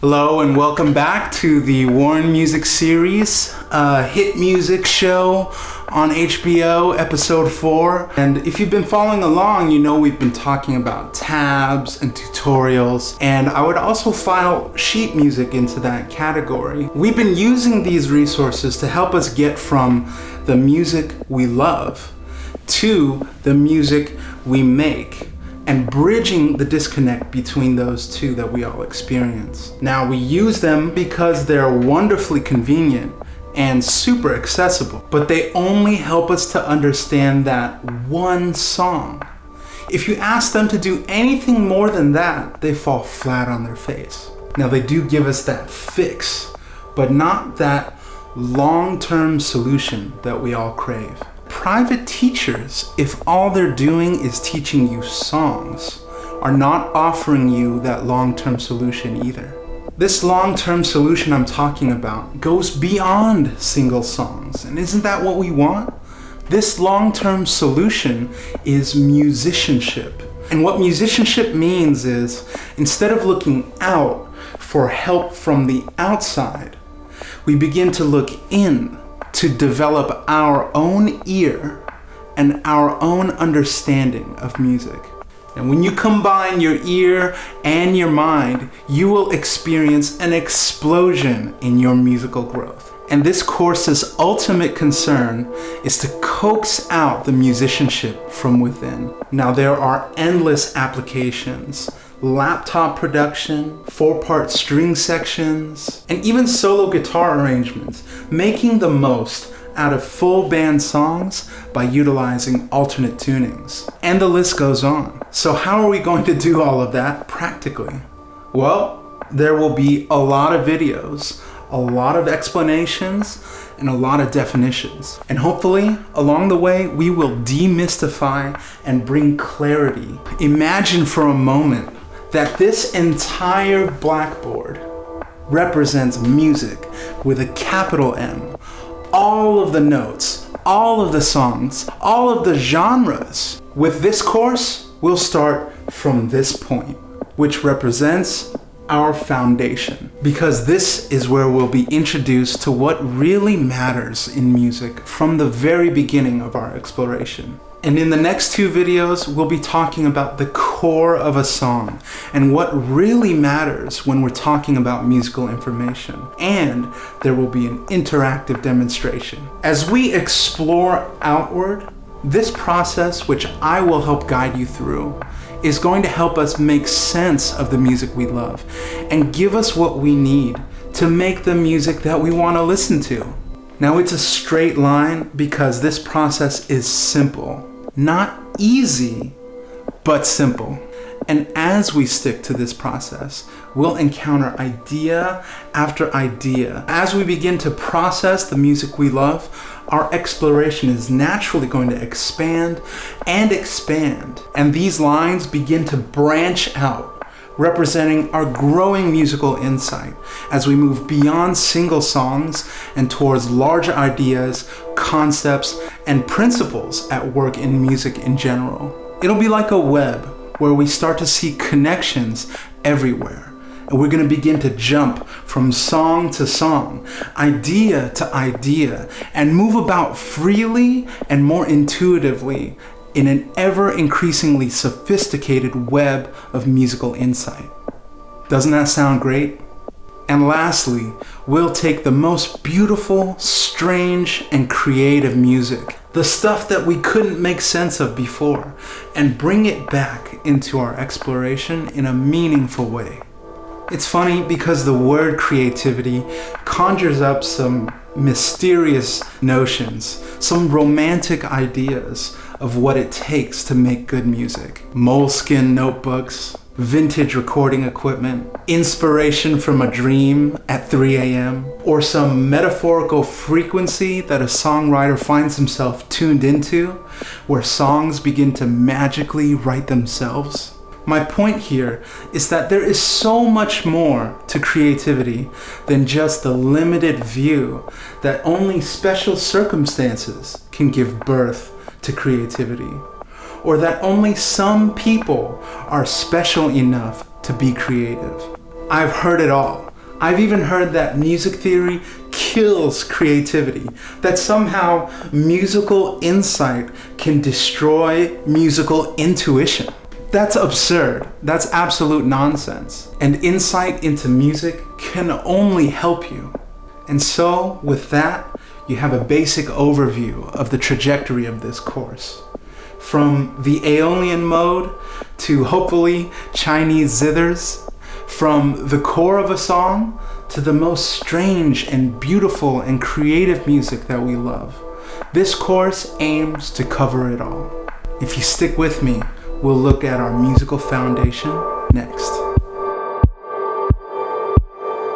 Hello and welcome back to the Warren Music series, hit music show on HBO, episode 4. And if you've been following along, you know we've been talking about tabs and tutorials, and I would also file sheet music into that category. We've been using these resources to help us get from the music we love to the music we make, and bridging the disconnect between those two that we all experience. Now, we use them because they're wonderfully convenient and super accessible, but they only help us to understand that one song. If you ask them to do anything more than that, they fall flat on their face. Now, they do give us that fix, but not that long-term solution that we all crave. Private teachers, if all they're doing is teaching you songs, are not offering you that long-term solution either. This long-term solution I'm talking about goes beyond single songs, and isn't that what we want? This long-term solution is musicianship. And what musicianship means is, instead of looking out for help from the outside, we begin to look in to develop our own ear and our own understanding of music. And when you combine your ear and your mind, you will experience an explosion in your musical growth. And this course's ultimate concern is to coax out the musicianship from within. Now, there are endless applications: laptop production, 4-part string sections, and even solo guitar arrangements, making the most out of full band songs by utilizing alternate tunings. And the list goes on. So how are we going to do all of that practically? Well, there will be a lot of videos, a lot of explanations, and a lot of definitions. And hopefully, along the way, we will demystify and bring clarity. Imagine for a moment that this entire blackboard represents music with a capital M. All of the notes, all of the songs, all of the genres. With this course, we'll start from this point, which represents our foundation, because this is where we'll be introduced to what really matters in music from the very beginning of our exploration. And in the next 2 videos, we'll be talking about the core of a song and what really matters when we're talking about musical information. And there will be an interactive demonstration. As we explore outward, this process, which I will help guide you through, is going to help us make sense of the music we love and give us what we need to make the music that we want to listen to. Now, it's a straight line because this process is simple. Not easy, but simple. And as we stick to this process, we'll encounter idea after idea. As we begin to process the music we love, our exploration is naturally going to expand and expand. And these lines begin to branch out, representing our growing musical insight as we move beyond single songs and towards larger ideas, concepts, and principles at work in music in general. It'll be like a web where we start to see connections everywhere. And we're going to begin to jump from song to song, idea to idea, and move about freely and more intuitively in an ever increasingly sophisticated web of musical insight. Doesn't that sound great? And lastly, we'll take the most beautiful, strange, and creative music, the stuff that we couldn't make sense of before, and bring it back into our exploration in a meaningful way. It's funny because the word creativity conjures up some mysterious notions, some romantic ideas of what it takes to make good music. Moleskin notebooks, vintage recording equipment, inspiration from a dream at 3 a.m., or some metaphorical frequency that a songwriter finds himself tuned into, where songs begin to magically write themselves. My point here is that there is so much more to creativity than just the limited view that only special circumstances can give birth to creativity, or that only some people are special enough to be creative. I've heard it all, I've even heard that music theory kills creativity, that somehow musical insight can destroy musical intuition. That's absurd. That's absolute nonsense. And insight into music can only help you. And so, with that, you have a basic overview of the trajectory of this course. From the Aeolian mode to hopefully Chinese zithers, from the core of a song to the most strange and beautiful and creative music that we love. This course aims to cover it all. If you stick with me, we'll look at our musical foundation next.